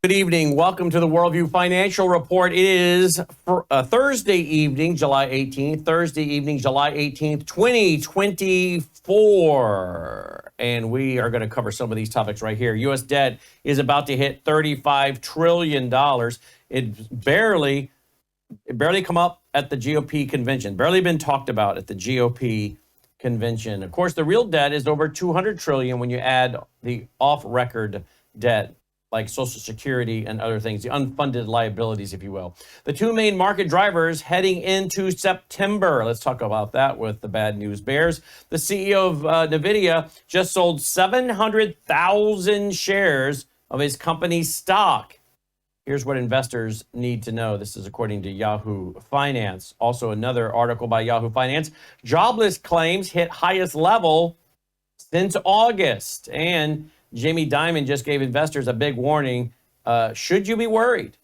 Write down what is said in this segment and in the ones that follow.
Good evening. Welcome to the Worldview Financial Report. It is Thursday evening, July 18th. Thursday evening, July 18th, 2024. And we are going to cover some of these topics right here. U.S. debt is about to hit $35 trillion. It barely come up at the GOP convention, barely been talked about at the GOP convention. Of course, the real debt is over $200 trillion when you add the off-record debt, like Social Security and other things, the unfunded liabilities, if you will. The two main market drivers heading into September. Let's talk about that with the bad news bears. The CEO of Nvidia just sold 700,000 shares of his company's stock. Here's what investors need to know. This is according to Yahoo Finance. Also, another article by Yahoo Finance. Jobless claims hit highest level since August. And Jamie Dimon just gave investors a big warning. Should you be worried?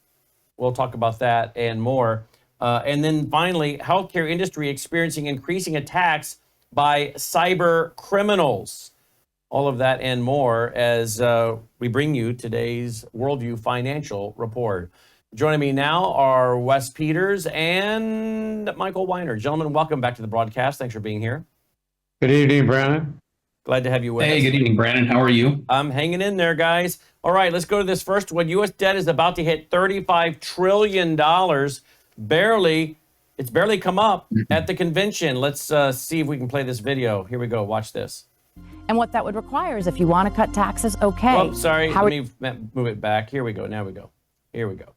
We'll talk about that and more. And then finally, healthcare industry experiencing increasing attacks by cyber criminals. All of that and more as we bring you today's Worldview Financial Report. Joining me now are Wes Peters and Michael Weiner. Gentlemen, welcome back to the broadcast. Thanks for being here. Good evening, Brannon. Glad to have you with us. Hey, good evening, Brannon. How are you? I'm hanging in there, guys. All right, let's go to this first one. U.S. debt is about to hit $35 trillion. It's barely come up at the convention. Let's see if we can play this video. Here we go. Watch this. And what that would require is if you want to cut taxes, okay. Oh, sorry. Let me move it back. Here we go. Now we go. Here we go.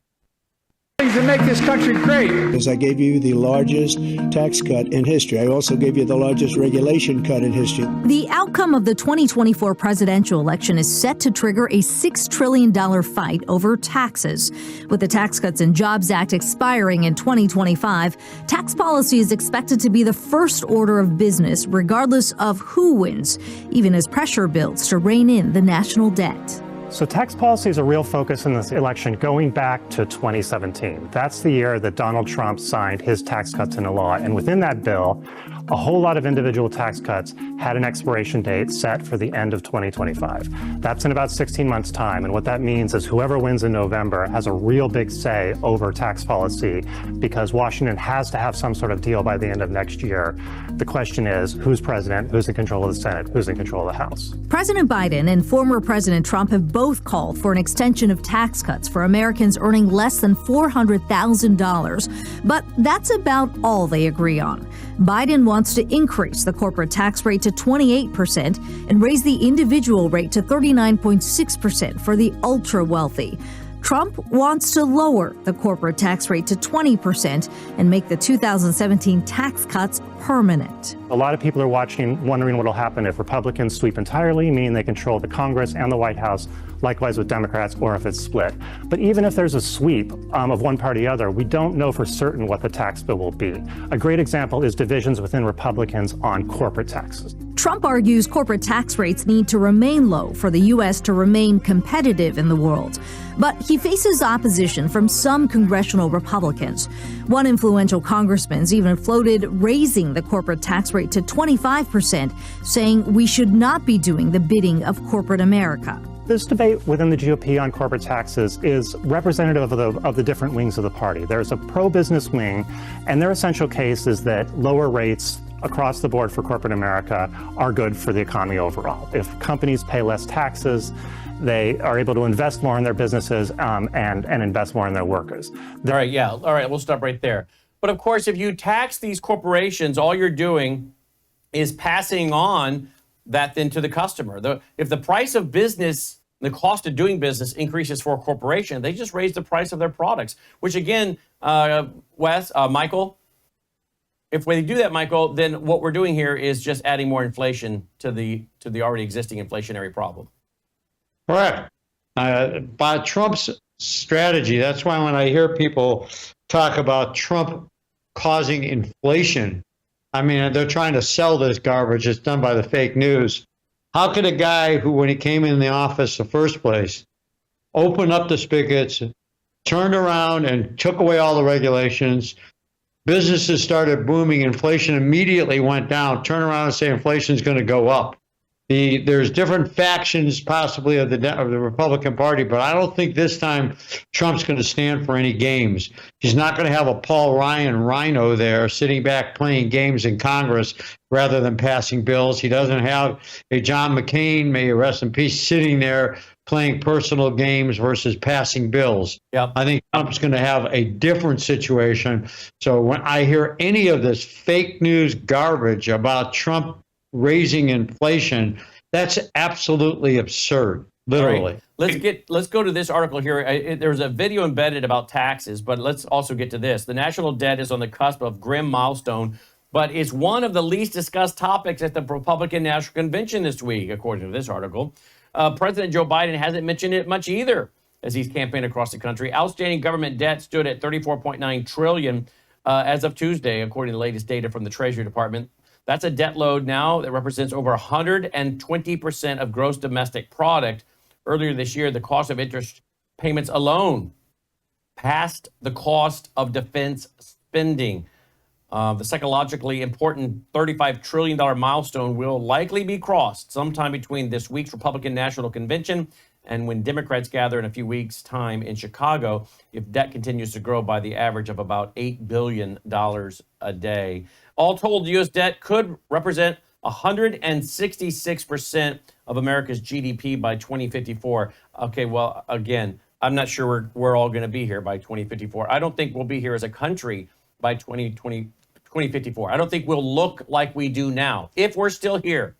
To make this country great. Because I gave you the largest tax cut in history. I also gave you the largest regulation cut in history. The outcome of the 2024 presidential election is set to trigger a $6 trillion fight over taxes. With the Tax Cuts and Jobs Act expiring in 2025, tax policy is expected to be the first order of business, regardless of who wins, even as pressure builds to rein in the national debt. So tax policy is a real focus in this election going back to 2017. That's the year that Donald Trump signed his tax cuts into law. And within that bill, a whole lot of individual tax cuts had an expiration date set for the end of 2025. That's in about 16 months' time. And what that means is whoever wins in November has a real big say over tax policy because Washington has to have some sort of deal by the end of next year. The question is, who's president, who's in control of the Senate, who's in control of the House? President Biden and former President Trump have both called for an extension of tax cuts for Americans earning less than $400,000. But that's about all they agree on. Biden wants to increase the corporate tax rate to 28% and raise the individual rate to 39.6% for the ultra-wealthy. Trump wants to lower the corporate tax rate to 20% and make the 2017 tax cuts permanent. A lot of people are watching, wondering what will happen if Republicans sweep entirely, meaning they control the Congress and the White House, likewise with Democrats, or if it's split. But even if there's a sweep of one party or the other, we don't know for certain what the tax bill will be. A great example is divisions within Republicans on corporate taxes. Trump argues corporate tax rates need to remain low for the U.S. to remain competitive in the world. But he faces opposition from some congressional Republicans. One influential congressman's even floated raising the corporate tax rate to 25%, saying we should not be doing the bidding of corporate America. This debate within the GOP on corporate taxes is representative of the different wings of the party. There's a pro-business wing, and their essential case is that lower rates across the board for corporate America are good for the economy overall. If companies pay less taxes, they are able to invest more in their businesses and invest more in their workers. All right, yeah. All right, we'll stop right there. But of course, if you tax these corporations, all you're doing is passing on that then to the customer. If the price of business, the cost of doing business increases for a corporation, they just raise the price of their products, which again, Michael, if they do that, Michael, then what we're doing here is just adding more inflation to the already existing inflationary problem. Correct. By Trump's strategy, that's why when I hear people talk about Trump causing inflation, I mean, they're trying to sell this garbage. It's done by the fake news. How could a guy who, when he came in the office the first place, open up the spigots, turned around and took away all the regulations, businesses started booming, inflation immediately went down, turn around and say inflation is going to go up? There's different factions possibly of the Republican Party, but I don't think this time Trump's going to stand for any games. He's not going to have a Paul Ryan rhino there sitting back playing games in Congress rather than passing bills. He doesn't have a John McCain, may he rest in peace, sitting there playing personal games versus passing bills. Yep. I think Trump's going to have a different situation. So when I hear any of this fake news garbage about Trump raising inflation, that's absolutely absurd, literally. Right. Let's go to this article here. There's a video embedded about taxes, but let's also get to this. The national debt is on the cusp of grim milestone, but it's one of the least discussed topics at the Republican National Convention this week, according to this article. President Joe Biden hasn't mentioned it much either as he's campaigned across the country. Outstanding government debt stood at $34.9 trillion as of Tuesday, according to the latest data from the Treasury Department. That's a debt load now that represents over 120% of gross domestic product. Earlier this year, the cost of interest payments alone passed the cost of defense spending. The psychologically important $35 trillion milestone will likely be crossed sometime between this week's Republican National Convention and when Democrats gather in a few weeks' time in Chicago, if debt continues to grow by the average of about $8 billion a day. All told, U.S. debt could represent 166% of America's GDP by 2054. Okay, well, again, I'm not sure we're all going to be here by 2054. I don't think we'll be here as a country by 2054. I don't think we'll look like we do now. If we're still here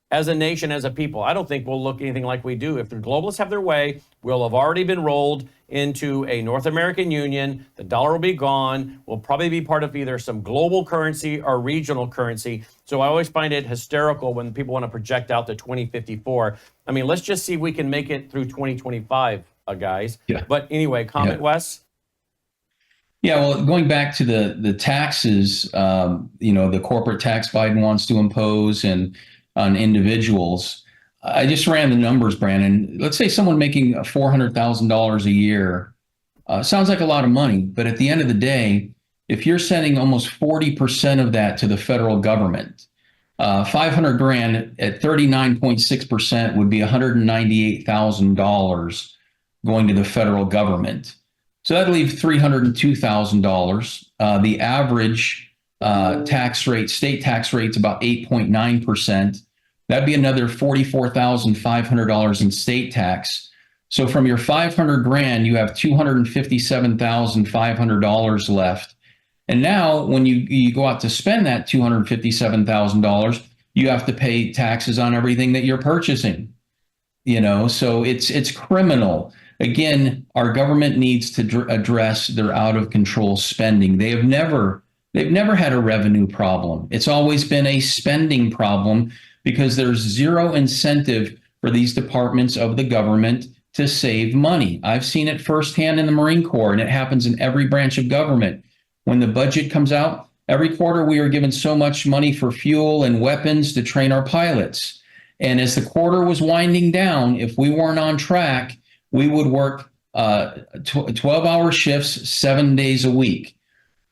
as a nation, as a people, I don't think we'll look anything like we do. If the globalists have their way, we'll have already been rolled into a North American Union. The dollar will be gone. We'll probably be part of either some global currency or regional currency. So I always find it hysterical when people want to project out to 2054. I mean, let's just see if we can make it through 2025, guys. Yeah. But anyway, comment, Wes? Yeah, well, going back to the taxes, the corporate tax Biden wants to impose and on individuals. I just ran the numbers, Brannon. Let's say someone making $400,000 a year. Sounds like a lot of money, but at the end of the day, if you're sending almost 40% of that to the federal government, 500 grand at 39.6% would be $198,000 going to the federal government. So that'd leave $302,000. The average tax rate, state tax rate, is about 8.9%. That'd be another $44,500 in state tax. So from your 500 grand, you have $257,500 left. And now when you go out to spend that $257,000, you have to pay taxes on everything that you're purchasing. So it's criminal. Again, our government needs to address their out of control spending. They've never had a revenue problem. It's always been a spending problem because there's zero incentive for these departments of the government to save money. I've seen it firsthand in the Marine Corps, and it happens in every branch of government. When the budget comes out, every quarter we are given so much money for fuel and weapons to train our pilots. And as the quarter was winding down, if we weren't on track, we would work 12-hour shifts 7 days a week.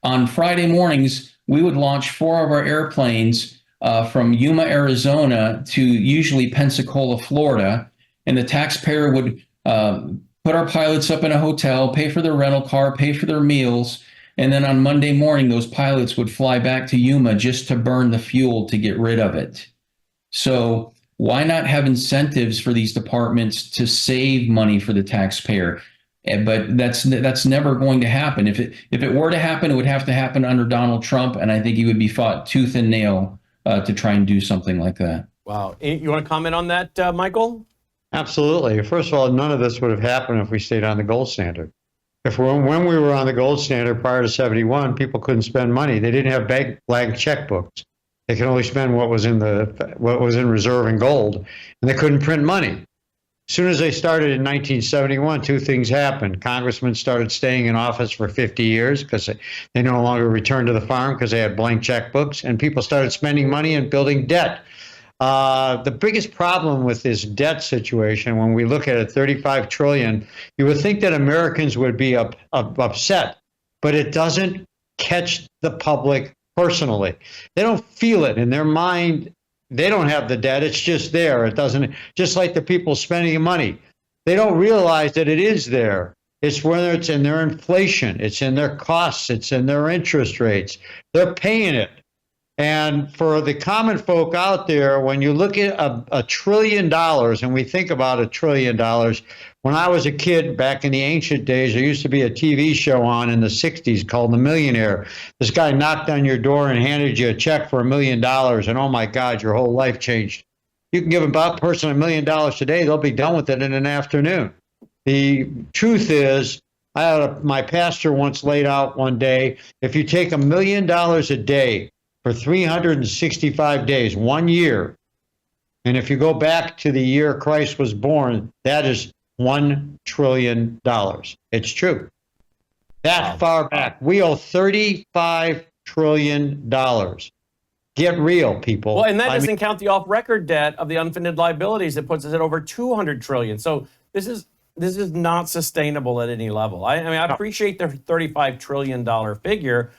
On Friday mornings, we would launch 4 of our airplanes from Yuma, Arizona to usually Pensacola, Florida, and the taxpayer would put our pilots up in a hotel, pay for their rental car, pay for their meals, and then on Monday morning, those pilots would fly back to Yuma just to burn the fuel to get rid of it. So why not have incentives for these departments to save money for the taxpayer? But that's never going to happen. If it were to happen, it would have to happen under Donald Trump, and I think he would be fought tooth and nail to try and do something like that. Wow. You want to comment on that, Michael? Absolutely. First of all, none of this would have happened if we stayed on the gold standard. When we were on the gold standard prior to 71, people couldn't spend money. They didn't have blank checkbooks. They could only spend what was in reserve in gold, and they couldn't print money. As soon as they started in 1971, 2 things happened. Congressmen started staying in office for 50 years because they no longer returned to the farm because they had blank checkbooks, and people started spending money and building debt. The biggest problem with this debt situation, when we look at it, $35 trillion, you would think that Americans would be upset, but it doesn't catch the public personally. They don't feel it in their mind. they don't have the debt. It's just there. It doesn't, just like the people spending money. They don't realize that it is there. It's whether it's in their inflation, it's in their costs, it's in their interest rates. They're paying it. And for the common folk out there, when you look at $1 trillion, and we think about $1 trillion, when I was a kid back in the ancient days, there used to be a TV show on in the 60s called The Millionaire. This guy knocked on your door and handed you a check for $1 million, and oh my God, your whole life changed. You can give a person $1 million today, they'll be done with it in an afternoon. The truth is, my pastor once laid out one day, if you take $1 million a day for 365 days, 1 year, and if you go back to the year Christ was born, that is $1 trillion. It's true. That far back, we owe $35 trillion. Get real, people. Well, and that doesn't count the off-record debt of the unfunded liabilities that puts us at over $200 trillion. So this is not sustainable at any level. I mean, I appreciate the $35 trillion figure,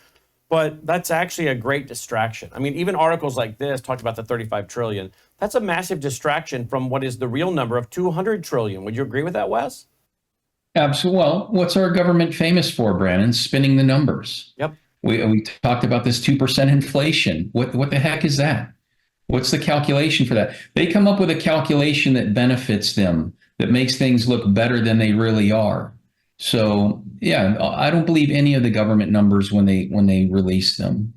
but that's actually a great distraction. I mean, even articles like this talked about the 35 trillion. That's a massive distraction from what is the real number of 200 trillion. Would you agree with that, Wes? Absolutely. Well, what's our government famous for, Brannon? Spinning the numbers. Yep. We talked about this 2% inflation. What the heck is that? What's the calculation for that? They come up with a calculation that benefits them, that makes things look better than they really are. So, yeah, I don't believe any of the government numbers when they release them.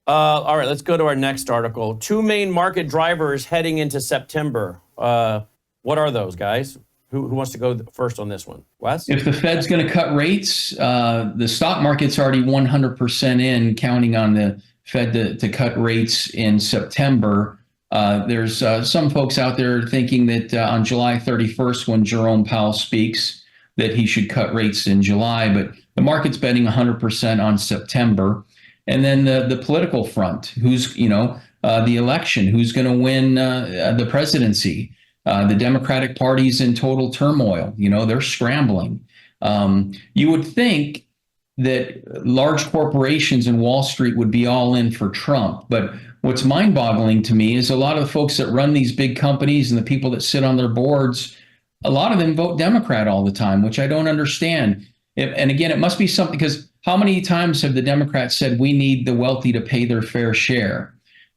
All right, let's go to our next article. Two main market drivers heading into September. What are those, guys? Who wants to go first on this one? Wes? If the Fed's going to cut rates, the stock market's already 100% in, counting on the Fed to cut rates in September. There's some folks out there thinking that on July 31st, when Jerome Powell speaks, that he should cut rates in July, but the market's betting 100% on September. And then the political front, who's, the election, who's going to win the presidency. The Democratic Party's in total turmoil. They're scrambling. You would think that large corporations and Wall Street would be all in for Trump. But what's mind-boggling to me is a lot of the folks that run these big companies and the people that sit on their boards, a lot of them vote Democrat all the time, which I don't understand. And again, it must be something, because how many times have the Democrats said we need the wealthy to pay their fair share?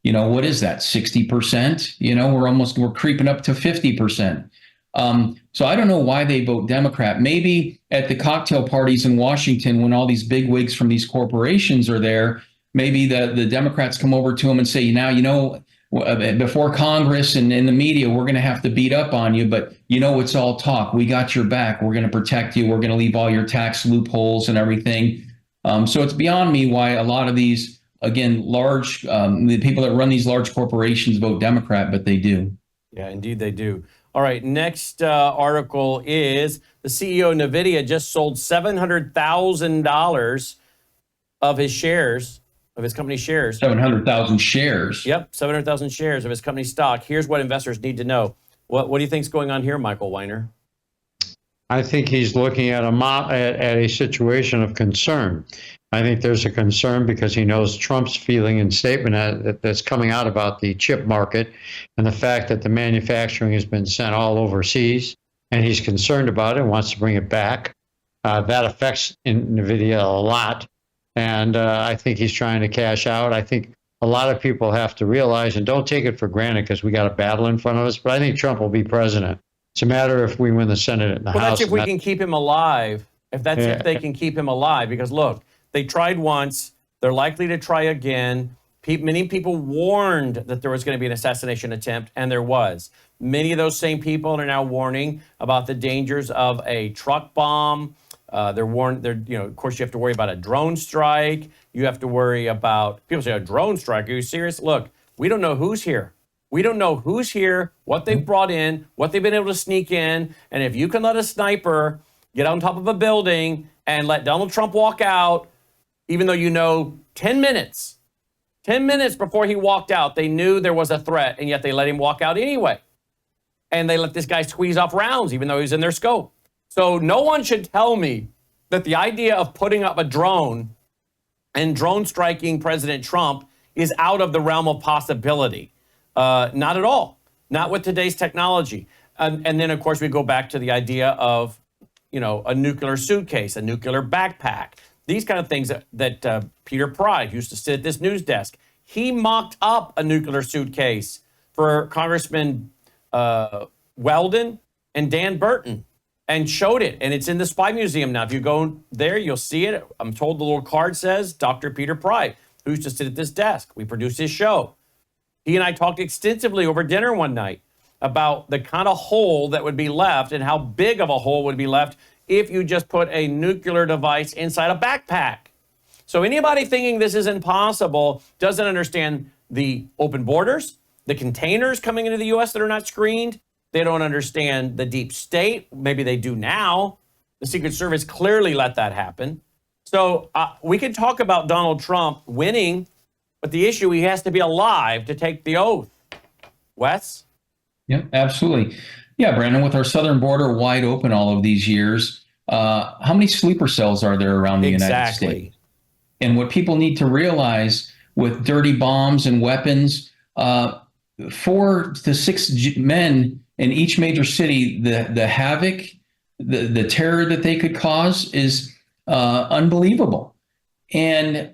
What is that, 60%? We're creeping up to 50%. So I don't know why they vote Democrat. Maybe at the cocktail parties in Washington, when all these big wigs from these corporations are there, maybe the Democrats come over to them and say, before Congress and in the media, we're going to have to beat up on you, but it's all talk. We got your back. We're going to protect you. We're going to leave all your tax loopholes and everything. So it's beyond me why a lot of these, again, the people that run these large corporations vote Democrat, but they do. Yeah, indeed they do. All right, next article is the CEO of Nvidia just sold $700,000 of his shares, of his company shares. 700,000 shares. Yep, 700,000 shares of his company stock. Here's what investors need to know. What do you think's going on here, Michael Weiner? I think he's looking at a situation of concern. I think there's a concern because he knows Trump's feeling and statement that's coming out about the chip market and the fact that the manufacturing has been sent all overseas, and he's concerned about it and wants to bring it back. That affects Nvidia a lot, and I think he's trying to cash out. I think a lot of people have to realize, and don't take it for granted because we got a battle in front of us, but I think Trump will be president. It's a matter if we win the Senate and the House. Well, that's if we can keep him alive. If they can keep him alive, because look, they tried once. They're likely to try again. Many people warned that there was going to be an assassination attempt, and there was. Many of those same people are now warning about the dangers of a truck bomb. Of course, you have to worry about a drone strike. You have to worry about, people say, a drone strike. Are you serious? Look, we don't know who's here. We don't know who's here, what they've brought in, what they've been able to sneak in. And if you can let a sniper get on top of a building and let Donald Trump walk out, even though 10 minutes before he walked out, they knew there was a threat, and yet they let him walk out anyway. And they let this guy squeeze off rounds, even though he's in their scope. So no one should tell me that the idea of putting up a drone and drone striking President Trump is out of the realm of possibility. Not at all. Not with today's technology. And then, of course, we go back to the idea of, a nuclear suitcase, a nuclear backpack, these kind of things that Peter Pride used to sit at this news desk. He mocked up a nuclear suitcase for Congressman Weldon and Dan Burton and showed it. And it's in the Spy Museum now. If you go there, you'll see it. I'm told the little card says Dr. Peter Pride, who used to sit at this desk. We produced his show. He and I talked extensively over dinner one night about the kind of hole that would be left and how big of a hole would be left if you just put a nuclear device inside a backpack. So anybody thinking this is impossible doesn't understand the open borders, the containers coming into the U.S. that are not screened. They don't understand the deep state. Maybe they do now. The Secret Service clearly let that happen. So we can talk about Donald Trump winning, but the issue, he has to be alive to take the oath. Wes? Yeah, absolutely. Yeah, Brandon, with our southern border wide open all of these years, how many sleeper cells are there around the United States? And what people need to realize with dirty bombs and weapons, 4 to 6 men in each major city, the havoc, the terror that they could cause is unbelievable. And,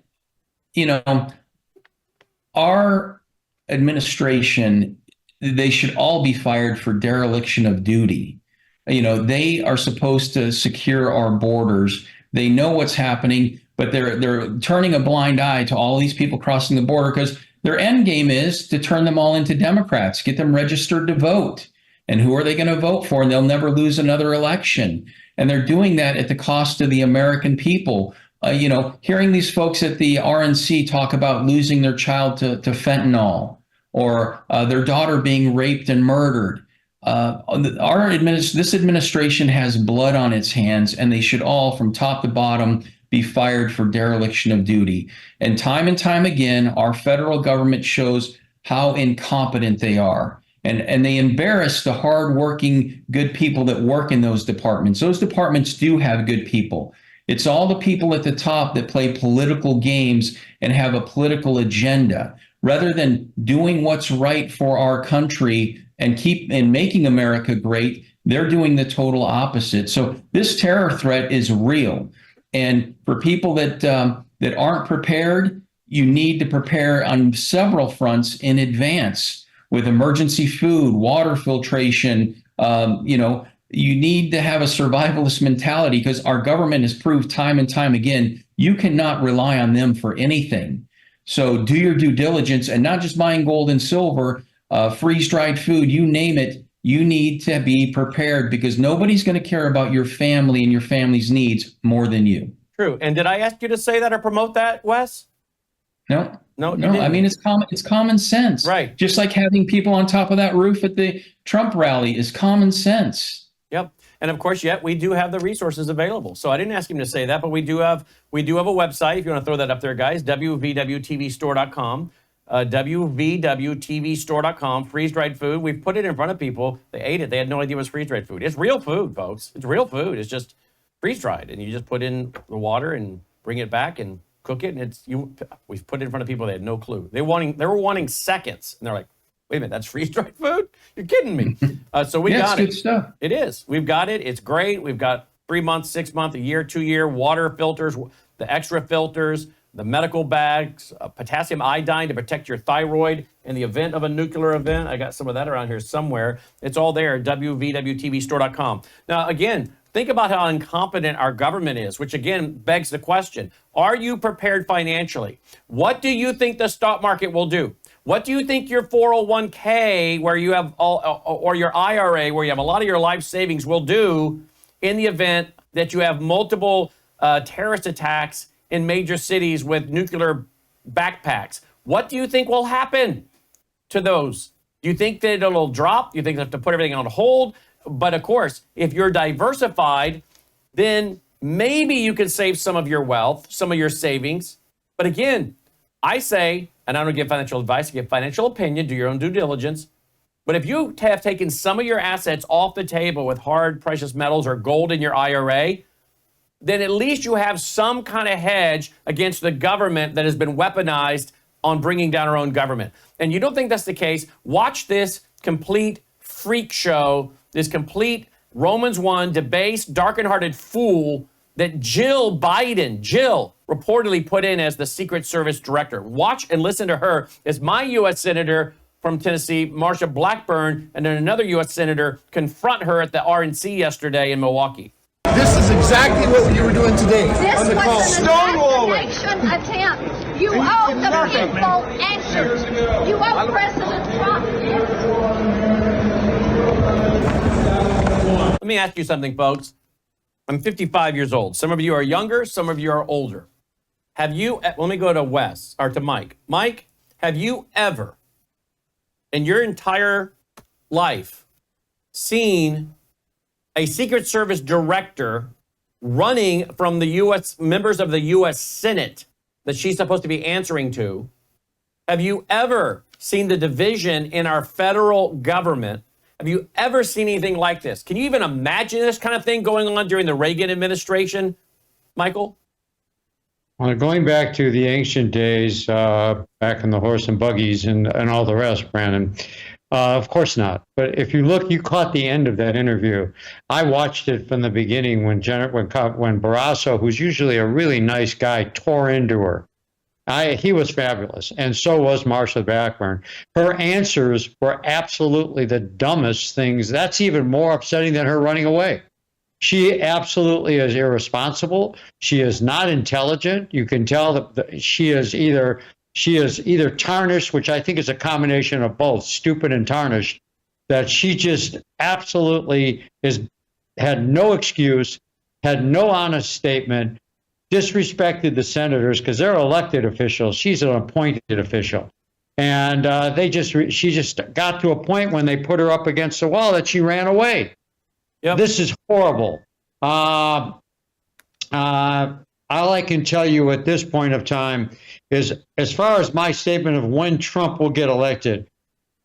our administration, they should all be fired for dereliction of duty. They are supposed to secure our borders. They know what's happening, but they're turning a blind eye to all these people crossing the border because their end game is to turn them all into Democrats, get them registered to vote. And who are they going to vote for? And they'll never lose another election. And they're doing that at the cost of the American people. Hearing these folks at the RNC talk about losing their child to fentanyl or their daughter being raped and murdered. This administration has blood on its hands, and they should all, from top to bottom, be fired for dereliction of duty. And time again, our federal government shows how incompetent they are. And they embarrass the hardworking, good people that work in those departments. Those departments do have good people. It's all the people at the top that play political games and have a political agenda. Rather than doing what's right for our country and making America great, they're doing the total opposite. So this terror threat is real. And for people that aren't prepared, you need to prepare on several fronts in advance with emergency food, water filtration. You need to have a survivalist mentality because our government has proved time and time again, you cannot rely on them for anything. So do your due diligence and not just buying gold and silver, freeze-dried food, you name it. You need to be prepared because nobody's going to care about your family and your family's needs more than you. True. And did I ask you to say that or promote that, Wes? No. I mean, it's common sense. Right. Just like having people on top of that roof at the Trump rally is common sense. Yep. And of course, we do have the resources available. So I didn't ask him to say that, but we do have a website. If you want to throw that up there, guys, wvwtvstore.com. wvwtvstore.com, freeze-dried food. We've put it in front of people. They ate it. They had no idea it was freeze-dried food. It's real food, folks. It's real food. It's just freeze-dried. And you just put in the water and bring it back and cook it. And we've put it in front of people. They had no clue. They were wanting seconds. And they're like, wait a minute, that's freeze-dried food? You're kidding me. So we got it. It's good stuff. It is. We've got it. It's great. We've got 3 months, 6 month, a year, 2 year, water filters, the extra filters, the medical bags, potassium iodine to protect your thyroid in the event of a nuclear event. I got some of that around here somewhere. It's all there at wvwtvstore.com. Now, again, think about how incompetent our government is, which again begs the question, are you prepared financially? What do you think the stock market will do? What do you think your 401k, where you have or your IRA, where you have a lot of your life savings, will do in the event that you have multiple terrorist attacks in major cities with nuclear backpacks? What do you think will happen to those? Do you think that it'll drop? Do you think they have to put everything on hold? But of course, if you're diversified, then maybe you can save some of your wealth, some of your savings. But again, I say, and I don't give financial advice, I give financial opinion, do your own due diligence. But if you have taken some of your assets off the table with hard precious metals or gold in your IRA, then at least you have some kind of hedge against the government that has been weaponized on bringing down our own government. And you don't think that's the case? Watch this complete freak show, this complete Romans 1 debased, dark-hearted fool that Jill Biden reportedly put in as the Secret Service director. Watch and listen to her as my U.S. Senator from Tennessee, Marsha Blackburn, and then another U.S. Senator confront her at the RNC yesterday in Milwaukee. This is exactly what you were doing today. This on the call. was an assassination attempt. You owe the people answers. You owe President Trump answers. Let me ask you something, folks. I'm 55 years old. Some of you are younger, some of you are older. Have you, let me go to Wes, or to Mike. Mike, have you ever, in your entire life, seen a Secret Service director running from the U.S. members of the U.S. Senate that she's supposed to be answering to? Have you ever seen the division in our federal government? Have you ever seen anything like this? Can you even imagine this kind of thing going on during the Reagan administration, Michael? Well, going back to the ancient days, back in the horse and buggies and all the rest, Brannon, of course not. But if you look, you caught the end of that interview. I watched it from the beginning when Barrasso, who's usually a really nice guy, tore into her. He was fabulous, and so was Marsha Blackburn. Her answers were absolutely the dumbest things. That's even more upsetting than her running away. She absolutely is irresponsible. She is not intelligent. You can tell that she is either tarnished, which I think is a combination of both, stupid and tarnished, that she just absolutely had no excuse, had no honest statement, disrespected the senators because they're elected officials. She's an appointed official. And she just got to a point when they put her up against the wall that she ran away. Yep. This is horrible. All I can tell you at this point of time is, as far as my statement of when Trump will get elected,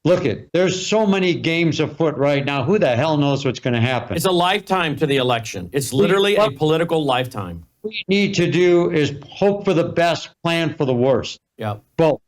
there's so many games afoot right now. Who the hell knows what's going to happen? It's a lifetime to the election. It's literally a political lifetime. What we need to do is hope for the best, plan for the worst. Yeah. Both.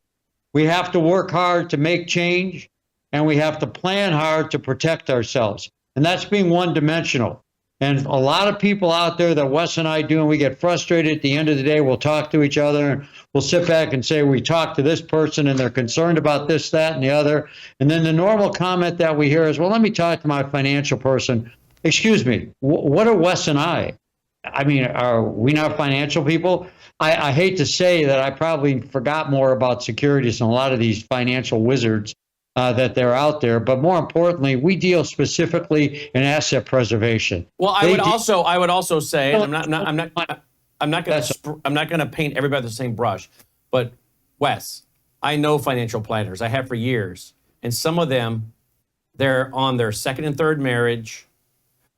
We have to work hard to make change, and we have to plan hard to protect ourselves. And that's being one-dimensional. And a lot of people out there that Wes and I do, and we get frustrated at the end of the day, we'll talk to each other, and we'll sit back and say, we talked to this person, and they're concerned about this, that, and the other. And then the normal comment that we hear is, well, let me talk to my financial person. Excuse me, what are Wes and I? I mean, are we not financial people? I hate to say that I probably forgot more about securities than a lot of these financial wizards that they're out there, but more importantly, we deal specifically in asset preservation. Well, I would also say, and I'm not going to paint everybody with the same brush, but Wes, I know financial planners. I have for years, and some of them, they're on their second and third marriage.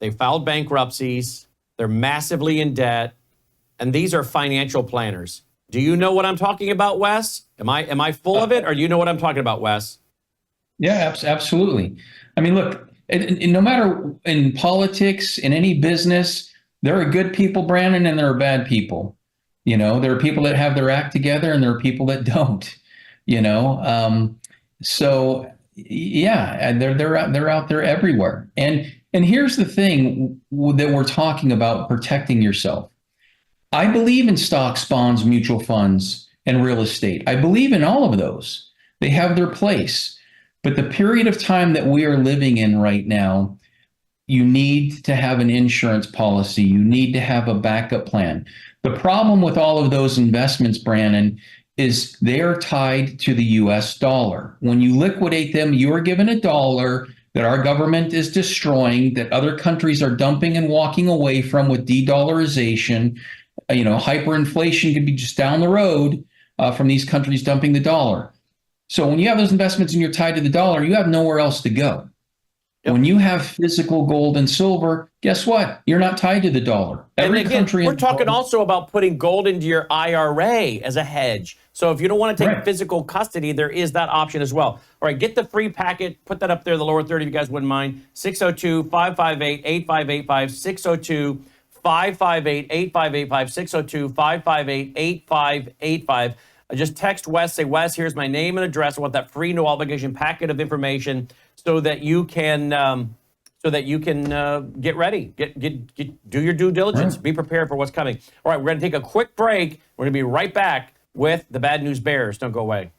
They filed bankruptcies. They're massively in debt, and these are financial planners. Do you know what I'm talking about, Wes? Am I full of it, or do you know what I'm talking about, Wes? Yeah, absolutely. I mean, look, no matter in politics, in any business, there are good people, Brannon, and there are bad people. You know, there are people that have their act together, and there are people that don't. You know, so yeah, and they're out there everywhere. And here's the thing that we're talking about: protecting yourself. I believe in stocks, bonds, mutual funds, and real estate. I believe in all of those. They have their place. But the period of time that we are living in right now, you need to have an insurance policy. You need to have a backup plan. The problem with all of those investments, Brannon, is they are tied to the US dollar. When you liquidate them, you are given a dollar that our government is destroying, that other countries are dumping and walking away from with de-dollarization. You know, hyperinflation could be just down the road from these countries dumping the dollar. So when you have those investments and you're tied to the dollar, you have nowhere else to go. Yep. When you have physical gold and silver, guess what? You're not tied to the dollar. Every country. We're talking also about putting gold into your IRA as a hedge. So if you don't want to take physical custody, there is that option as well. All right, get the free packet. Put that up there, the lower third, if you guys wouldn't mind. 602-558-8585. 602-558-8585. 602-558-8585. just text Wes, say, Wes, here's my name and address. I want that free, no obligation packet of information so that you can get ready, do your due diligence, be prepared for what's coming. All right, we're going to take a quick break. We're going to be right back with the Bad News Bears. Don't go away.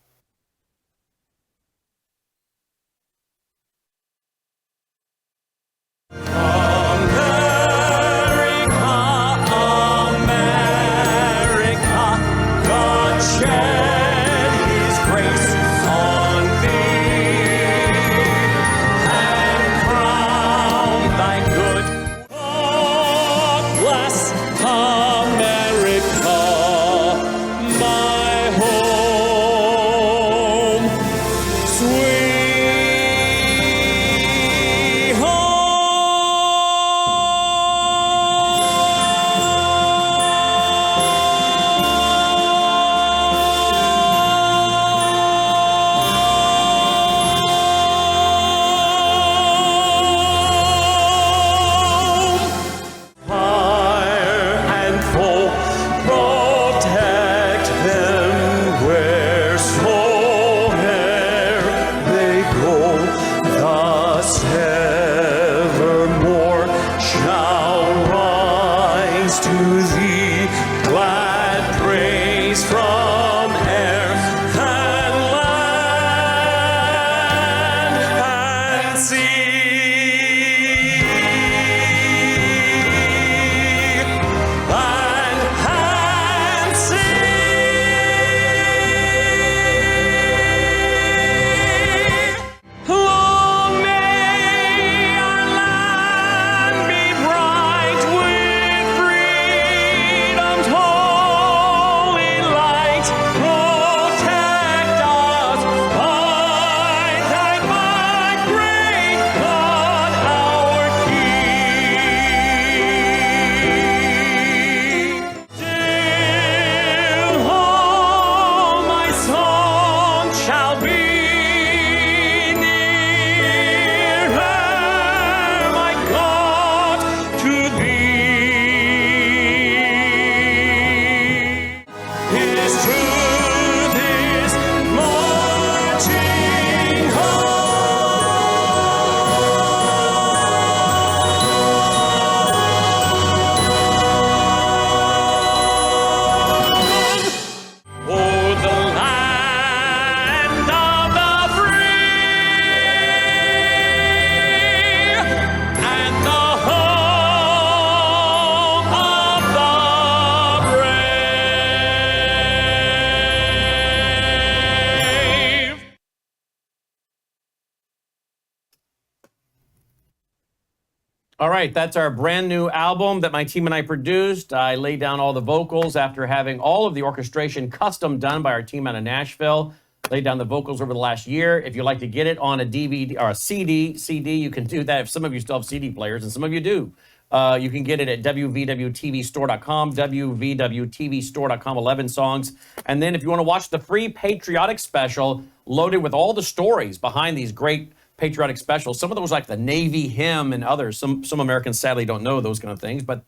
All right, that's our brand new album that my team and I produced. I laid down all the vocals after having all of the orchestration custom done by our team out of Nashville. Laid down the vocals over the last year. If you'd like to get it on a DVD or a CD, you can do that. If some of you still have CD players, and some of you do, you can get it at wvwtvstore.com, wvwtvstore.com, 11 songs. And then if you want to watch the free Patriotic special loaded with all the stories behind these great patriotic specials. Some of those like the Navy hymn and others. Some Americans sadly don't know those kind of things, but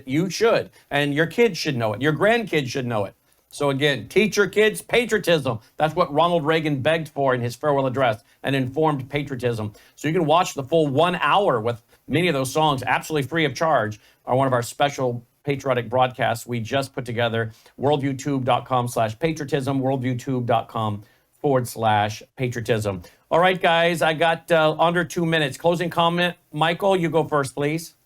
you should. And your kids should know it. Your grandkids should know it. So again, teach your kids patriotism. That's what Ronald Reagan begged for in his farewell address, an informed patriotism. So you can watch the full 1 hour with many of those songs absolutely free of charge on one of our special patriotic broadcasts we just put together, worldviewtube.com/patriotism, worldviewtube.com/patriotism. All right, guys, I got under 2 minutes. Closing comment. Michael, you go first, please.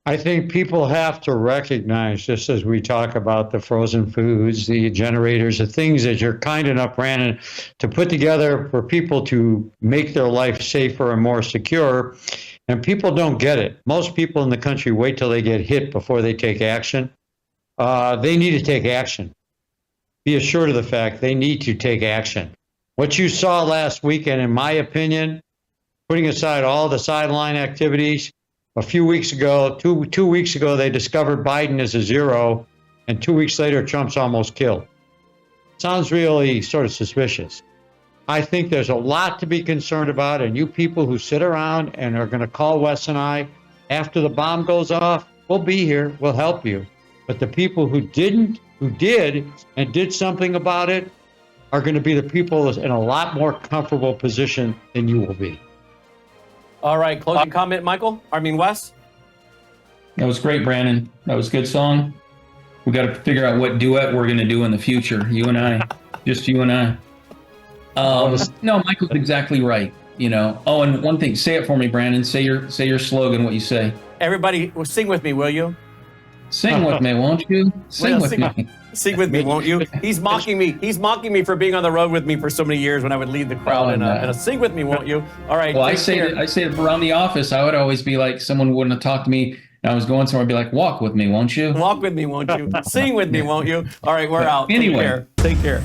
I think people have to recognize, just as we talk about the frozen foods, the generators, the things that you're kind enough, Brannon, to put together for people to make their life safer and more secure. And people don't get it. Most people in the country wait till they get hit before they take action. They need to take action. Be assured of the fact they need to take action. What you saw last weekend, in my opinion, putting aside all the sideline activities, a few weeks ago, two weeks ago, they discovered Biden as a zero, and 2 weeks later, Trump's almost killed. Sounds really sort of suspicious. I think there's a lot to be concerned about, and you people who sit around and are going to call Wes and I after the bomb goes off, we'll be here, we'll help you. But the people who didn't who did and did something about it are going to be the people in a lot more comfortable position than you will be. All right, closing comment, Wes? That was great, Brannon. That was a good song. We got to figure out what duet we're going to do in the future. You and I, just you and I. No, Michael's exactly right. You know. Oh, and one thing, say it for me, Brannon. Say your slogan. What you say? Everybody, sing with me, will you? Sing with me, won't you? Sing with me. Sing with me, won't you? He's mocking me. He's mocking me for being on the road with me for so many years when I would lead the crowd in a sing with me, won't you? All right. Well, I say it around the office. I would always be like, someone wouldn't have talked to me, and I was going somewhere, I'd be like, walk with me, won't you? Walk with me, won't you? Sing with me, won't you? All right, we're out. Anyway. Take care.